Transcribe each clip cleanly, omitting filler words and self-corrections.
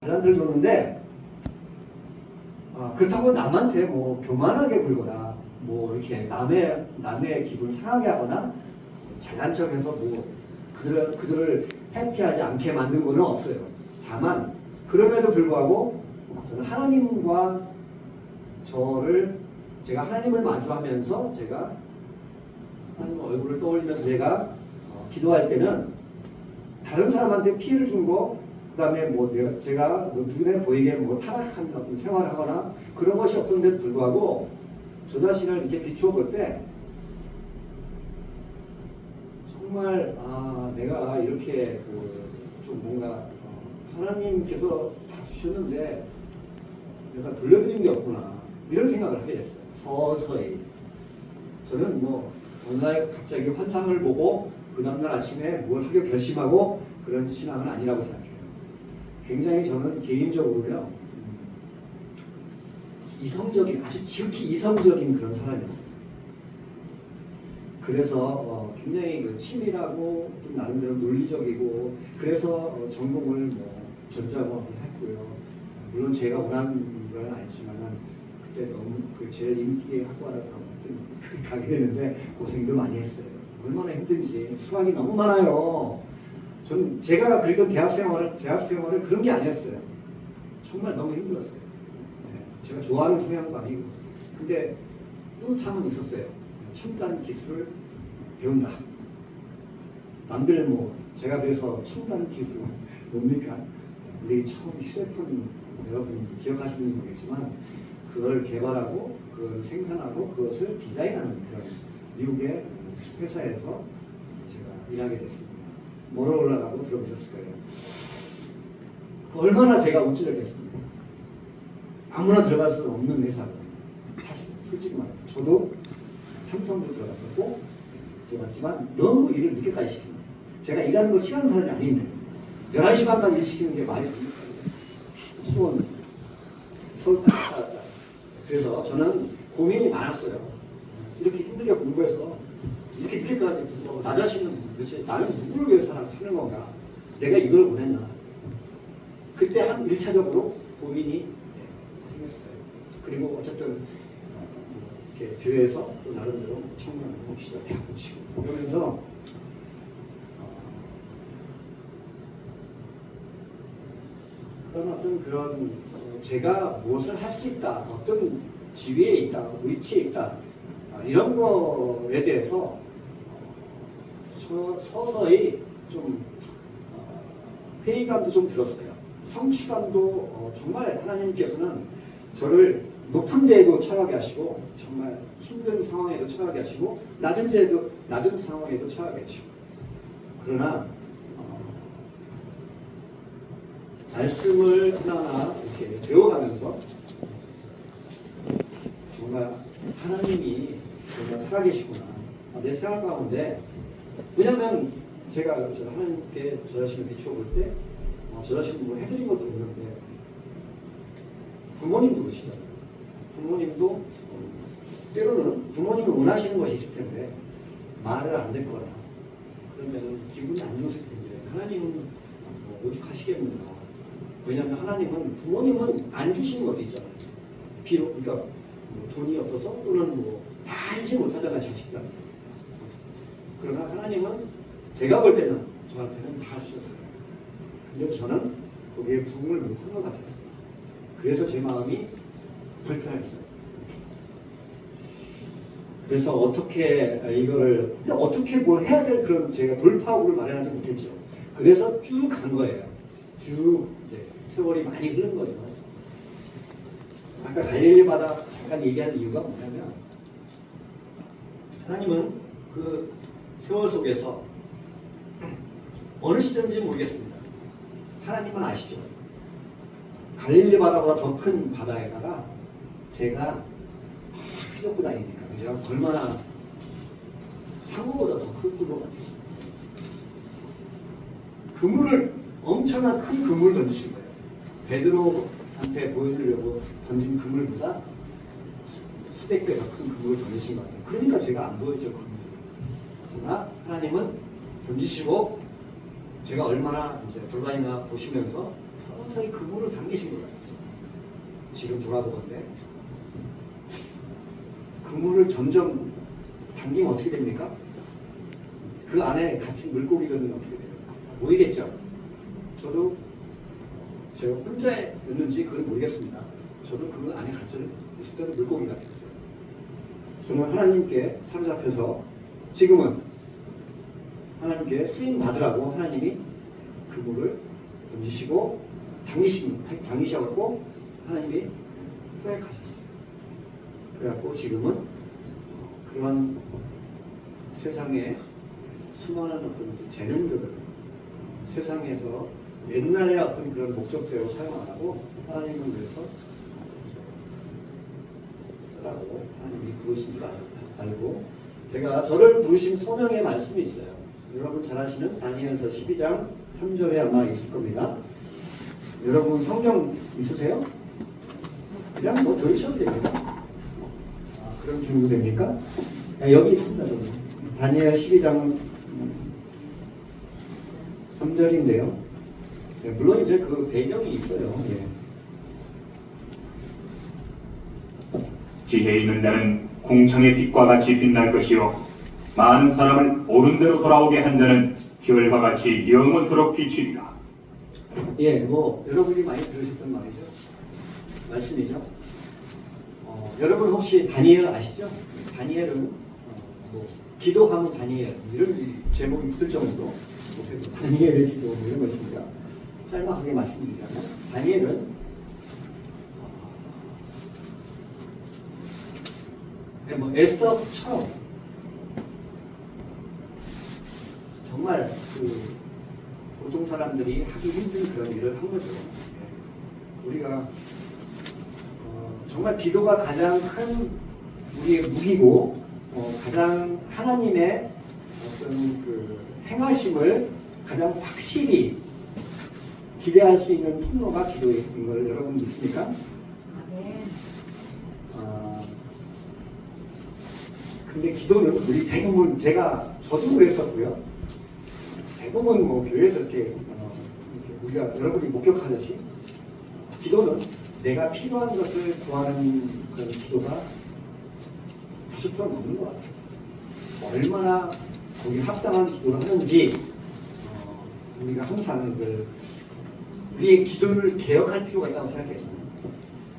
달란트를 줬는데 그렇다고 남한테 뭐 교만하게 굴거나 뭐 이렇게 남의 기분을 상하게 하거나 잘난 척해서 뭐 그들을 해피하지 않게 만든 거는 없어요. 다만 그럼에도 불구하고 저는 하나님과 제가 하나님을 마주하면서 제가 하나님 얼굴을 떠올리면서 제가 기도할 때는 다른 사람한테 피해를 준 거, 그 다음에 뭐 제가 눈에 보이게 뭐 타락한 어떤 생활을 하거나 그런 것이 없었는데도 불구하고 저 자신을 이렇게 비추어 볼 때 정말 내가 이렇게 좀 뭔가 하나님께서 다 주셨는데 내가 돌려드린 게 없구나 이런 생각을 하게 됐어요. 서서히 저는 뭐 어느 날 갑자기 환상을 보고 그 다음날 아침에 뭘 하기로 결심하고 그런 신앙은 아니라고 생각해요. 굉장히 저는 개인적으로요 이성적인, 아주 지극히 이성적인 그런 사람이었어요. 그래서 굉장히 치밀하고 좀 나름대로 논리적이고 그래서 전공을 뭐 전자공학을 했고요. 물론 제가 원하는 건 아니지만은 그때 너무 제일 인기 학과라서 가게 되는데 고생도 많이 했어요. 얼마나 힘든지 수학이 너무 많아요. 제가 그랬던 대학 생활을 그런 게 아니었어요. 정말 너무 힘들었어요. 네, 제가 좋아하는 성향도 아니고 근데 뿌듯함은 있었어요. 첨단 기술을 배운다. 남들 뭐 제가 그래서 첨단 기술 뭡니까? 우리 처음 휴대폰 여러분 기억하시는지 모르겠지만 그걸 개발하고 그걸 생산하고 그것을 디자인하는 그런 미국의 회사에서 제가 일하게 됐습니다. 모로라라고 들어보셨을 거예요. 얼마나 제가 우쭐했겠습니까? 아무나 들어갈 수 없는 회사거든요. 사실 솔직히 말해요. 저도 삼성도 들어갔었고 들어갔지만 너무 일을 늦게까지 시킵니다. 제가 일하는 걸 싫어하는 사람이 아닌데 11시 반까지 일 시키는 게 말이 됩니까? 수원, 서울 그래서 저는 고민이 많았어요. 이렇게 힘들게 공부해서 이렇게 늦게까지 나 자신은 도대체 나는 누구를 위해서 사는 건가? 내가 이걸 원했나? 그때 한 1차적으로 고민이 생겼어요. 그리고 어쨌든 이렇게 교회에서 또 나름대로 청년하고 시작 대학교 치고 그러면서 그런 제가 무엇을 할 수 있다, 어떤 지위에 있다, 위치에 있다 이런 거에 대해서 서서히 좀 회의감도 좀 들었어요. 성취감도 정말 하나님께서는 저를 높은 데에도 처하게 하시고 정말 힘든 상황에도 처하게 하시고 낮은 상황에도 처하게 하시고 그러나 말씀을 하나하나 이렇게 배워가면서 정말 하나님이 정말 살아계시구나 내 생활 가운데 왜냐하면 제가 하나님께 저 자신을 비추어 볼 때 저 자신은 뭐 해드린 것도 없는데 부모님도 그러시잖아요. 부모님도 때로는 부모님이 원하시는 것이 있을 텐데 말을 안 듣거나 그러면 기분이 안 좋으실 텐데 하나님은 오죽하시겠는가. 왜냐하면 하나님은 부모님은 안 주시는 것도 있잖아요. 비록 그러니까 돈이 없어서 또는 다 해주지 못하잖아요. 자식들. 그러나 하나님은 제가 볼 때는 저한테는 다 주셨어요. 근데 저는 거기에 부응을 못한 것 같았어요. 그래서 제 마음이 불편했어요. 그래서 어떻게 이거를 어떻게 뭘 해야 될 그런 제가 돌파구를 마련하지 못했죠. 그래서 쭉 간 거예요. 쭉 이제 세월이 많이 흐른 거죠. 아까 갈릴리 바다 잠깐 얘기한 이유가 뭐냐면 하나님은 그 세월 속에서 어느 시점인지 모르겠습니다. 하나님은 아시죠? 갈릴리 바다보다 더 큰 바다에다가 제가 휘젓고 다니니까 제가 얼마나 상어보다 더 큰 것 같아요. 그물을 엄청난 큰 그물을 던지신 거예요. 베드로한테 보여주려고 던진 그물보다 수백 배 더 큰 그물을 던지신 것 같아요. 그러니까 제가 안 보였죠. 그러나 하나님은 던지시고 제가 얼마나 이제 돌아다니나 보시면서 서서히 그물을 당기신 것 같았어. 지금 돌아보건데 그물을 점점 당기면 어떻게 됩니까? 그 안에 갇힌 물고기들은 어떻게 돼요? 보이겠죠? 저도 제가 혼자였는지 그건 모르겠습니다. 저도 그 안에 갇혀 있었던 물고기 같았어요. 저는 하나님께 사로잡혀서 지금은 하나님께 쓰임 받으라고 하나님이 그물을 던지시고 당기셔갖고 하나님이 후회하셨어요. 그래갖고 지금은 그런 세상에 수많은 어떤 재능들을 세상에서 옛날의 어떤 그런 목적대로 사용 안 하고 하나님을 위해서 쓰라고 하나님이 부르신 줄 알고 제가 저를 부르신 소명의 말씀이 있어요. 여러분 잘 아시는 다니엘서 12장 3절에 아마 있을 겁니다. 여러분 성경 있으세요? 그냥 뭐 들으셔도 됩니다. 그럼 중국됩니까? 여기 있습니다. 다니엘 12장 3절인데요. 물론 이제 그 배경이 있어요. 예. 지혜 있는 자는 공창의 빛과 같이 빛날 것이요 많은 사람을 옳은 대로 돌아오게 한 자는 별과 같이 영원토록 비추리라. 예, 뭐 여러분이 많이 들으셨던 말이죠. 말씀이죠. 여러분 혹시 다니엘 아시죠? 다니엘은 뭐 기도하면 다니엘 이런 제목이 붙을 정도로 다니엘의 기도 이런 것입니다. 짤막하게 말씀드리자면 다니엘은 뭐 에스더처럼 정말 그 보통 사람들이 하기 힘든 그런 일을 한 거죠. 우리가 정말 기도가 가장 큰 우리의 무기고 가장 하나님의 어떤 그 행하심을 가장 확실히 기대할 수 있는 통로가 기도인 걸 여러분 믿습니까? 근데 기도는 우리 대부분 저도 그랬었고요. 대부분 뭐 교회에서 이렇게 우리가 여러분이 목격하듯이 기도는 내가 필요한 것을 구하는 그런 기도가 90% 넘는 것 같아요. 얼마나 거기 합당한 기도를 하는지 우리가 항상 우리의 기도를 개혁할 필요가 있다고 생각해요.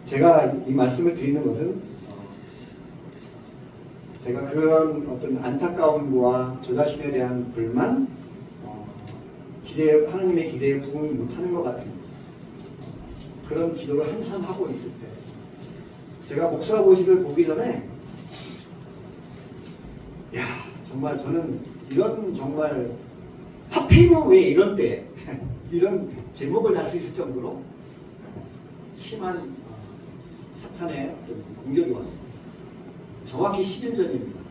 제가 이 말씀을 드리는 것은 제가 그런 어떤 안타까움과 저 자신에 대한 불만, 하나님의 기대에 부응을 못하는 것 같은 그런 기도를 한참 하고 있을 때 제가 목사고시를 보기 전에 야 정말 저는 이런 정말 하필이면 왜 이런 때 이런 제목을 달 수 있을 정도로 심한 사탄의 어떤 공격이 왔습니다. 정확히 10일 전입니다.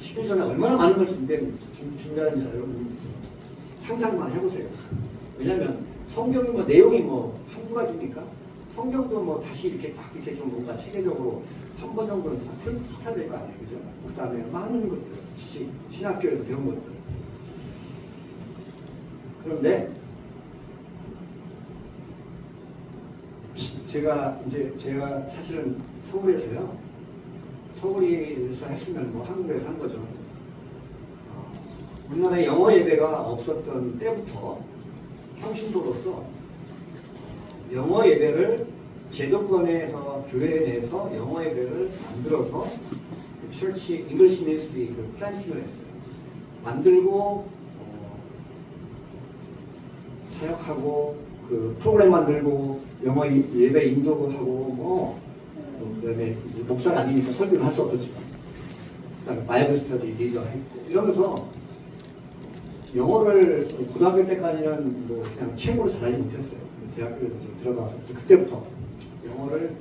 10일 전에 얼마나 많은 걸 준비하는지 여러분 상상만 해보세요. 왜냐하면 성경이 뭐 내용이 뭐 한두 가지입니까? 성경도 뭐 다시 이렇게 딱 이렇게 좀 뭔가 체계적으로 한 번 정도는 다 풀어야 될 거 아니에요, 그죠? 그 다음에 많은 것들, 신학교에서 배운 것들. 그런데 제가 사실은 서울에서 했으면 뭐 한국에서 한 거죠. 우리나라에 영어 예배가 없었던 때부터 평신도로서 영어 예배를 제도권에서 교회 내에서 영어 예배를 만들어서 처치 잉글리시 미니스트리 플랜팅을 했어요. 만들고 사역하고 그 프로그램 만들고 영어 예배 인도하고 그다음에 목사가 아니니까 설교를 할 수 없었지만 그다음에 바이블 스터디 리더 했고 이러면서 영어를 고등학교 때까지는 뭐 그냥 최고로 잘하지 못했어요. 대학교에 들어가서 그때부터 영어를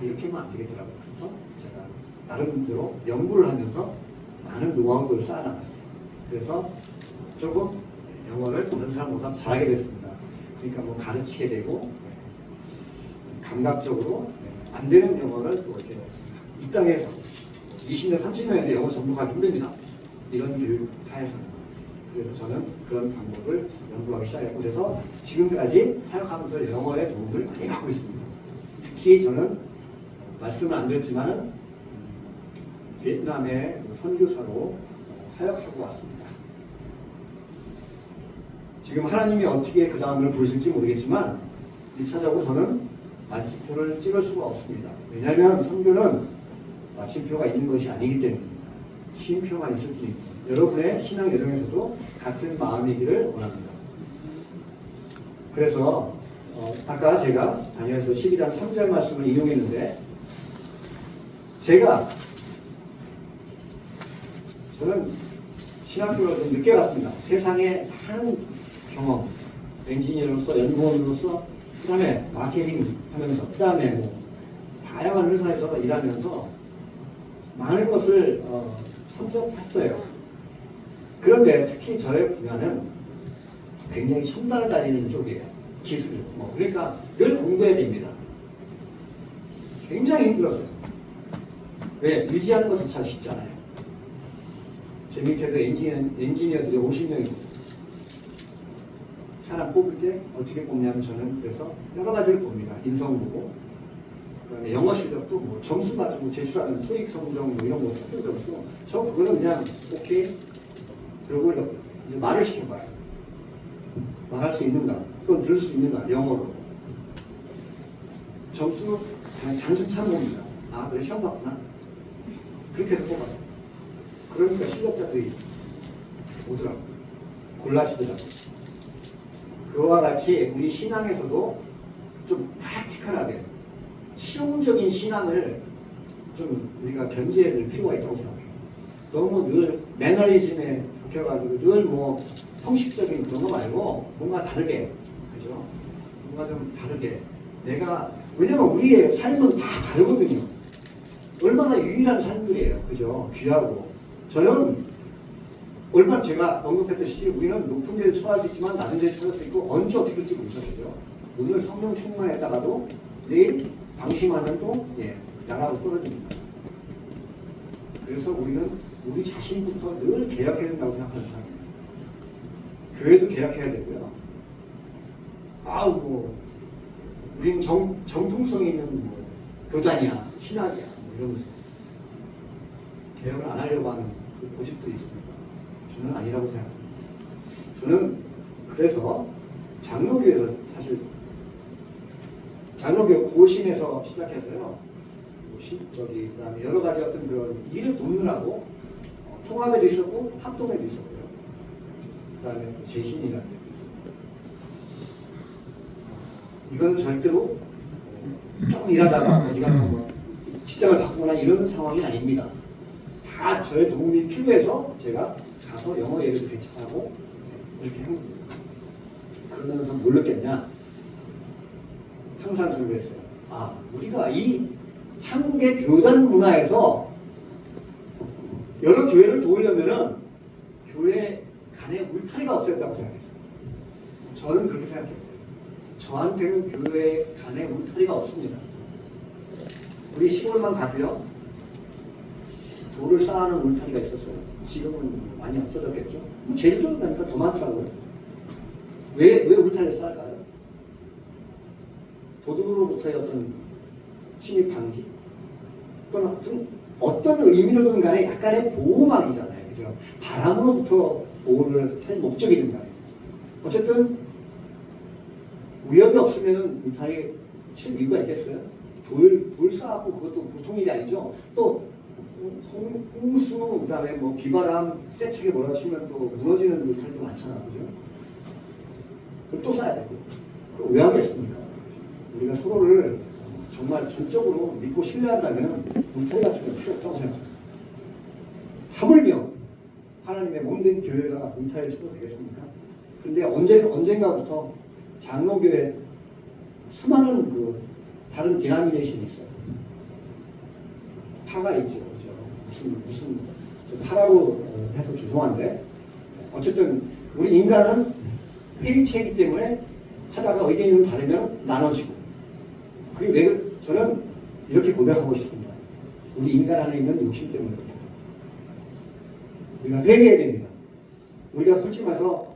이렇게 하면 안 되겠더라고요. 그래서 제가 나름대로 연구를 하면서 많은 노하우들을 쌓아나갔어요. 그래서 조금 영어를 다른 사람보다 잘하게 됐습니다. 그러니까 뭐 가르치게 되고 감각적으로 안 되는 영어를 또 이렇게 이 땅에서 20년, 30년에 영어 전공하기 힘듭니다. 이런 교육 하에서는. 그래서 저는 그런 방법을 연구하기 시작했고 그래서 지금까지 사역하면서 영어의 도움을 많이 받고 있습니다. 특히 저는 말씀을 안 드렸지만은 베트남의 선교사로 사역하고 왔습니다. 지금 하나님이 어떻게 그 다음을 부르실지 모르겠지만 1차적으로 저는 마침표를 찍을 수가 없습니다. 왜냐하면 선교는 마침표가 있는 것이 아니기 때문입니다. 쉼표만 있을 뿐입니다. 여러분의 신앙 여정에서도 같은 마음이기를 원합니다. 그래서 아까 제가 다니엘서 12장 3절 말씀을 인용했는데 저는 신학교를 좀 늦게 갔습니다. 세상의 많은 경험, 엔지니어로서, 연구원으로서, 그 다음에 마케팅 하면서, 그 다음에 뭐 다양한 회사에서 일하면서 많은 것을 섭렵했어요. 그런데 특히 저의 분야는 굉장히 첨단을 다니는 쪽이에요. 기술. 그러니까 늘 공부해야 됩니다. 굉장히 힘들었어요. 왜? 유지하는 것조차 쉽지 않아요. 제 밑에도 엔지니어들이 50명 있었어요. 사람 뽑을 때 어떻게 뽑냐면 저는 그래서 여러 가지를 봅니다. 인성 보고, 그다음에 영어 실력도 뭐 점수 가지고 제출하는 토익 성적 뭐 이런 거 투표 점수, 저 그거는 그냥 오케이 들고 이제 말을 시켜봐요. 말할 수 있는가, 또 들을 수 있는가, 영어로. 점수 그냥 단순 참고입니다. 아, 그래 시험 봤구나. 그렇게 해서 뽑았어요. 그러니까 실력자들이 오더라고요. 골라지더라고요. 그와 같이 우리 신앙에서도 좀 프랙티컬하게 실용적인 신앙을 좀 우리가 견지해야 필요가 있다고 생각해요. 너무 늘 매너리즘에 박혀가지고 늘 뭐 형식적인 그런 거 말고 뭔가 다르게, 그죠? 뭔가 좀 다르게 왜냐면 우리의 삶은 다 다르거든요. 얼마나 유일한 삶들이에요. 그죠? 귀하고. 저는 얼마나 제가 언급했듯이 우리는 높은 데를 처할 수 있지만 낮은 데를 처할 수 있고 언제 어떻게 될지 모르죠. 오늘 성령 충만했다가도 내일 방심하면 또 나라로 떨어집니다. 그래서 우리는 우리 자신부터 늘 개혁해야 된다고 생각하는 사람이에요. 교회도 개혁해야 되고요. 우리는 정통성이 있는 교단이야, 신학이야, 이러면서 개혁을 안 하려고 하는 그 고집들이 있습니다. 저는 아니라고 생각합니다. 저는 그래서 장로교에서 사실 장로교 고신에서 시작해서요. 그다음에 여러 가지 어떤 그런 일을 돕느라고 통합에도 있었고 합동에도 있었고요. 그다음에 재신이라는 데도 있었고. 이건 절대로 조금 일하다가 어디 가서 뭐 직장을 바꾸거나 이런 상황이 아닙니다. 다 저의 도움이 필요해서 제가 가서 영어 예배도 개척하고 이렇게 한 겁니다. 그러면서 뭘 느꼈냐? 항상 저랬어요. 우리가 이 한국의 교단 문화에서 여러 교회를 도우려면은 교회 간에 울타리가 없어야 된다고 생각했어요. 저는 그렇게 생각했어요. 저한테는 교회 간에 울타리가 없습니다. 우리 시골만 가도요. 돌을 쌓아놓은 울타리가 있었어요. 지금은 많이 없어졌겠죠. 제주도 가니까 더 많더라고요. 왜 울타리를 쌓을까요? 도둑으로부터의 어떤 침입 방지 또는 어떤 의미로든 간에 약간의 보호막이잖아요. 그죠? 바람으로부터 보호를 할 목적이든 간에 어쨌든 위협이 없으면 울타리 칠 이유가 있겠어요? 돌 쌓고 그것도 보통 일이 아니죠. 또 홍수, 그다음에 뭐 비바람 세차게 몰아치면 또 무너지는 울타리도 많잖아, 그죠? 그걸 또 쌓아야 되고. 그걸 왜 하겠습니까? 우리가 서로를 정말 전적으로 믿고 신뢰한다면 울타리 같은 건 필요 없다고 생각합니다. 하물며 하나님의 몸된 교회가 울타리를 쳐도 되겠습니까? 근데 언젠가부터 장로교회 수많은 그 다른 디나미네이션이 있어요. 파가 있죠, 그죠? 무슨 파라고 해서 죄송한데 어쨌든 우리 인간은 회의체이기 때문에 하다가 의견이 좀 다르면 나눠지고. 그게 왜 저는 이렇게 고백하고 싶습니다. 우리 인간 안에 있는 욕심 때문에 우리가 회개해야 됩니다. 우리가 솔직히 말해서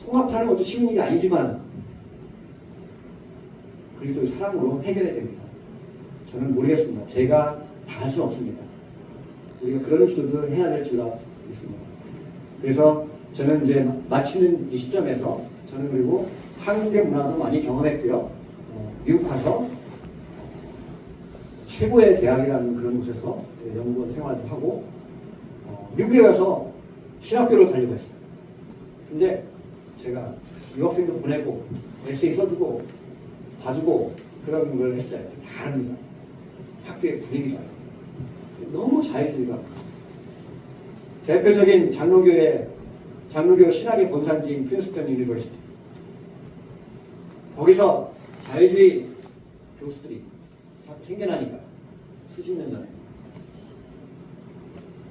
통합하는 것도 쉬운 일이 아니지만 그리스도의 사랑으로 해결해야 됩니다. 저는 모르겠습니다. 제가 다 할 수는 없습니다. 우리가 그런 기도를 해야 될 줄 믿습니다. 그래서 저는 이제 마치는 이 시점에서 저는 그리고 한국의 문화도 많이 경험했고요. 미국 가서 최고의 대학이라는 그런 곳에서 연구원 생활도 하고 미국에 가서 신학교를 가려고 했어요. 근데 제가 유학생도 보내고 에세이 써주고 봐주고 그런 걸 했어요. 다릅니다. 학교의 분위기가 너무 자유주의가 대표적인 장로교 신학의 본산지인 프린스턴 유니버시티 거기서 자유주의 교수들이 생겨나니까 수십 년 전에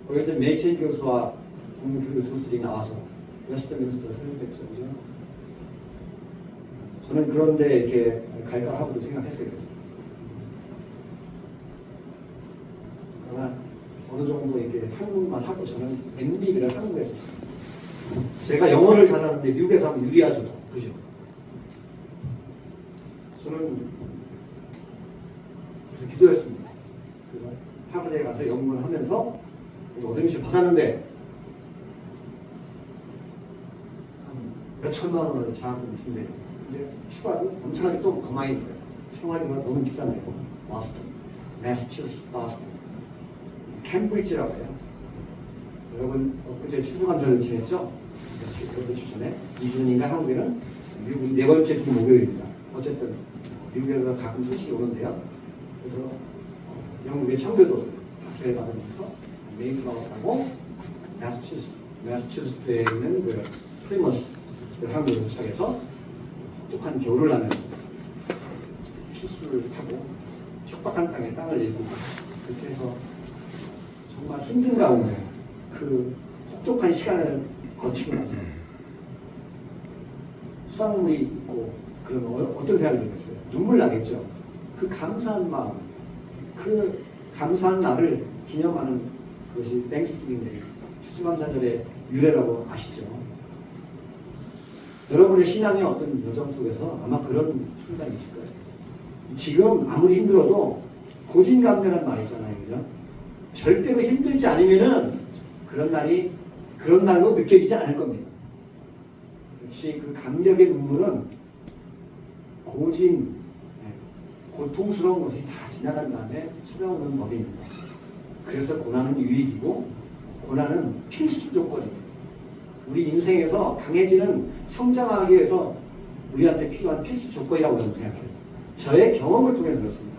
거기서 메이첸 교수와 동교 교수들이 나와서 웨스트민스터 설립했죠. 그죠? 저는 그런데 이렇게 갈까 하고도 생각했어요. 그러나 어느 정도 이렇게 한국만 하고 저는 MB를 한국에서 했어요. 제가 영어를 잘하는데 미국에서 하면 유리하죠. 그죠? 저는 그래서 기도했습니다. 그래서 하버드에 가서 연구를 하면서 어드미션 받았는데 몇 천만 원을 장학금 준대요. 근데 추가로 엄청나게 또 더 많이 들어요. 생활비가 너무 비싼데요. 버스턴, 매사추세츠, 버스턴, 캠브리지라고 해요. 여러분 엊그제 추수감사를 지냈죠? 몇 주 전에 2주 전인가 한국에는 미국 네 번째 주 목요일입니다. 어쨌든 미국에서 가끔 소식이 오는데요. 그래서 영국의 청교도 학교를 받으면서 메이플라워하고 매사추세츠에 있는 그 플리머스를 한국에 도착해서 혹독한 겨울을 나면서 추수를 하고 척박한 땅에 땅을 일구고 그렇게 해서 정말 힘든 가운데 그 혹독한 시간을 거치고 나서 수확물이 있고 그런 어떤 생각이 들겠어요? 눈물 나겠죠. 그 감사한 마음, 그 감사한 날을 기념하는 것이 땡스기빙데이, 추수감사절의 유래라고 아시죠? 여러분의 신앙의 어떤 여정 속에서 아마 그런 순간이 있을 거예요. 지금 아무리 힘들어도 고진감래라는 말이 있잖아요. 그죠? 절대로 힘들지 않으면은 그런 날로 느껴지지 않을 겁니다. 역시 그 감격의 눈물은 고통스러운 것이 다 지나간 다음에 찾아오는 법입니다. 그래서 고난은 유익이고 고난은 필수 조건입니다. 우리 인생에서 강해지는 성장하기 위해서 우리한테 필요한 필수 조건이라고 저는 생각해요. 저의 경험을 통해서 그렇습니다.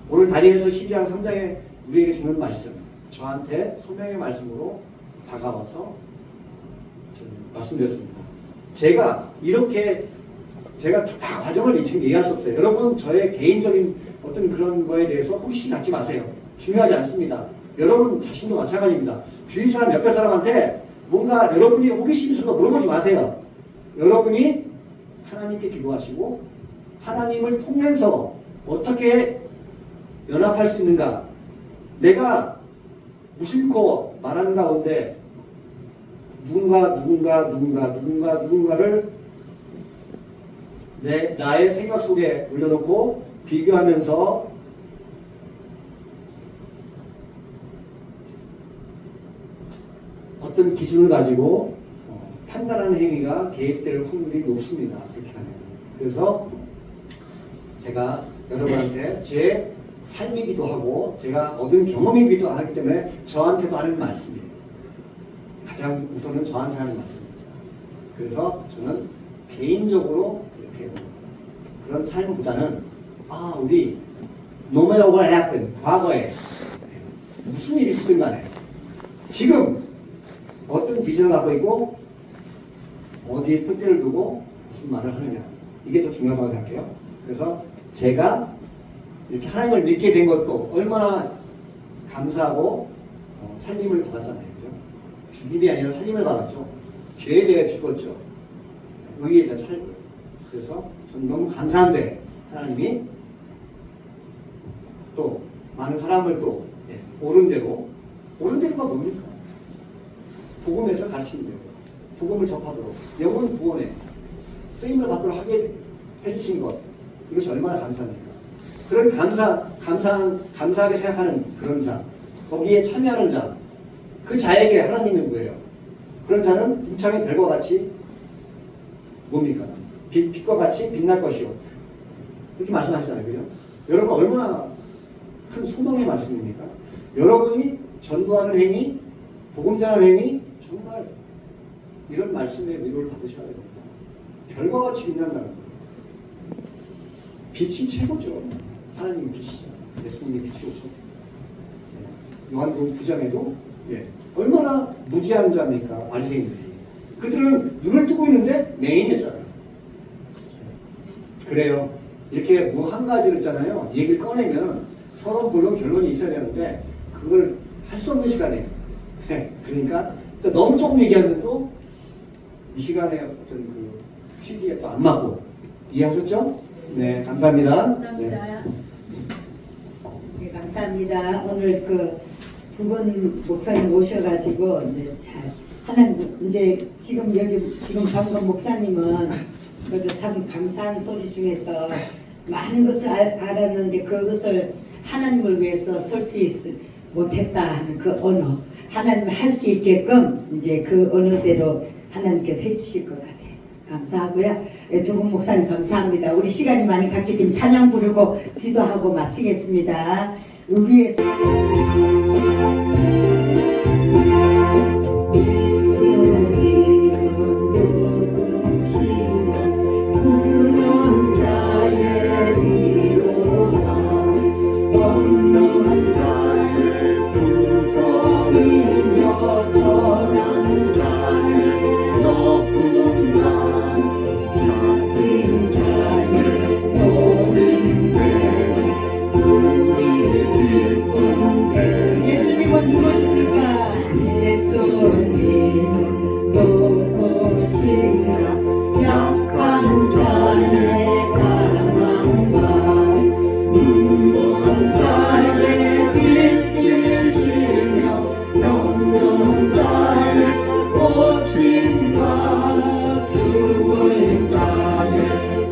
오늘 다니엘서 12장 3장에 우리에게 주는 말씀, 저한테 소명의 말씀으로 다가와서 저는 말씀드렸습니다. 제가 다 과정을 지금 얘기할 수 없어요. 여러분 저의 개인적인 어떤 그런 거에 대해서 호기심 갖지 마세요. 중요하지 않습니다. 여러분 자신도 마찬가지입니다. 주위 사람 몇몇 사람한테 뭔가 여러분이 호기심 있어서 물어보지 마세요. 여러분이 하나님께 기도하시고 하나님을 통해서 어떻게 연합할 수 있는가. 내가 무심코 말하는 가운데 누군가를 나의 생각 속에 올려놓고 비교하면서 어떤 기준을 가지고 판단하는 행위가 개입될 확률이 높습니다. 그렇게 하면. 그래서 제가 여러분한테 제 삶이기도 하고 제가 얻은 경험이기도 하기 때문에 저한테도 하는 말씀이에요. 가장 우선은 저한테 하는 말씀입니다. 그래서 저는 개인적으로 이렇게 그런 삶보다는 우리 no matter what happened, 과거에 무슨 일이 있었든 간에 지금 어떤 비전을 갖고 있고 어디에 표대를 두고 무슨 말을 하느냐, 이게 더 중요하다고 생각해요. 그래서 제가 이렇게 하나님을 믿게 된 것도 얼마나 감사하고 살림을 받았잖아요. 그죠? 죽임이 아니라 살림을 받았죠. 죄에 대해 죽었죠. 의에 대해 살고. 그래서 저는 너무 감사한데 하나님이 또 많은 사람을 또 옳은 대로가 뭡니까? 복음에서 가르치는 대로. 복음을 접하도록 영혼 구원에 쓰임을 받도록 하게 해주신 것, 이것이 얼마나 감사합니까? 그런 감사하게 생각하는 그런 자, 거기에 참여하는 자, 그 자에게 하나님이 뭐예요? 그런 자는 궁창의 별과 같이 뭡니까? 빛과 같이 빛날 것이요. 이렇게 말씀하시잖아요. 그죠? 여러분 얼마나 큰 소망의 말씀입니까? 여러분이 전도하는 행위, 복음 전하는 행위, 정말 이런 말씀의 위로를 받으셔야 됩니다. 별과 같이 빛난다는 거예요. 빛이 최고죠. 하나님의 빛이죠. 예수님의 빛이죠. 요한복음 9장에도 얼마나 무지한 자입니까? 바리새인들이. 그들은 눈을 뜨고 있는데 맹인했잖아요. 그래요. 이렇게 뭐 한 가지를 있잖아요. 얘기를 꺼내면 서로 물론 결론이 있어야 되는데 그걸 할 수 없는 시간이에요. 그러니까 또 너무 조금 얘기하는데도 이 시간에 어떤 그 취지에 또 안 맞고 이해하셨죠? 네, 감사합니다. 감사합니다. 네, 감사합니다. 오늘 그 두 분 목사님 오셔가지고 이제 잘 하는 이제 지금 여기 지금 방금 목사님은 그래도 참 감사한 소리 중에서 많은 것을 알았는데 그것을 하나님을 위해서 설 수 못했다 하는 그 언어 하나님 할 수 있게끔 이제 그 언어대로 하나님께서 해주실 것 같아요. 감사하고요. 두 분 목사님 감사합니다. 우리 시간이 많이 갔기 때문에 찬양 부르고 기도하고 마치겠습니다. 우리의 예수님은 누구십니까? 예수님은 누구신가? 약한 자의 가망과 눈먼 자의 빛이시며 병든 자의 고침과 죽은 자의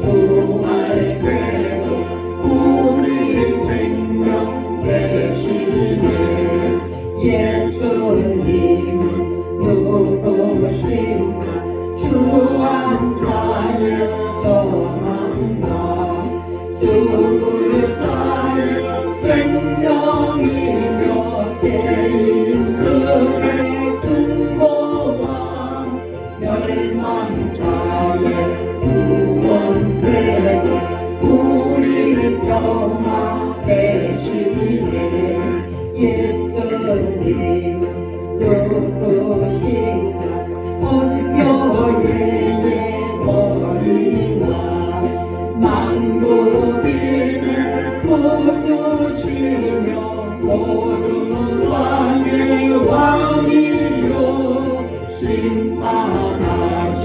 부활되고 우리 생명 되시네. 예수님은 누구신가? 주한 자의 정함과 죽을 자의 생명이며 죄인들의 중보와 멸망자의 구원되고 우리 평화 되시네. 예수님은 누구신가? 온교회의 머리와 만국인을 구주시며 모든 왕의 왕이요 심판하시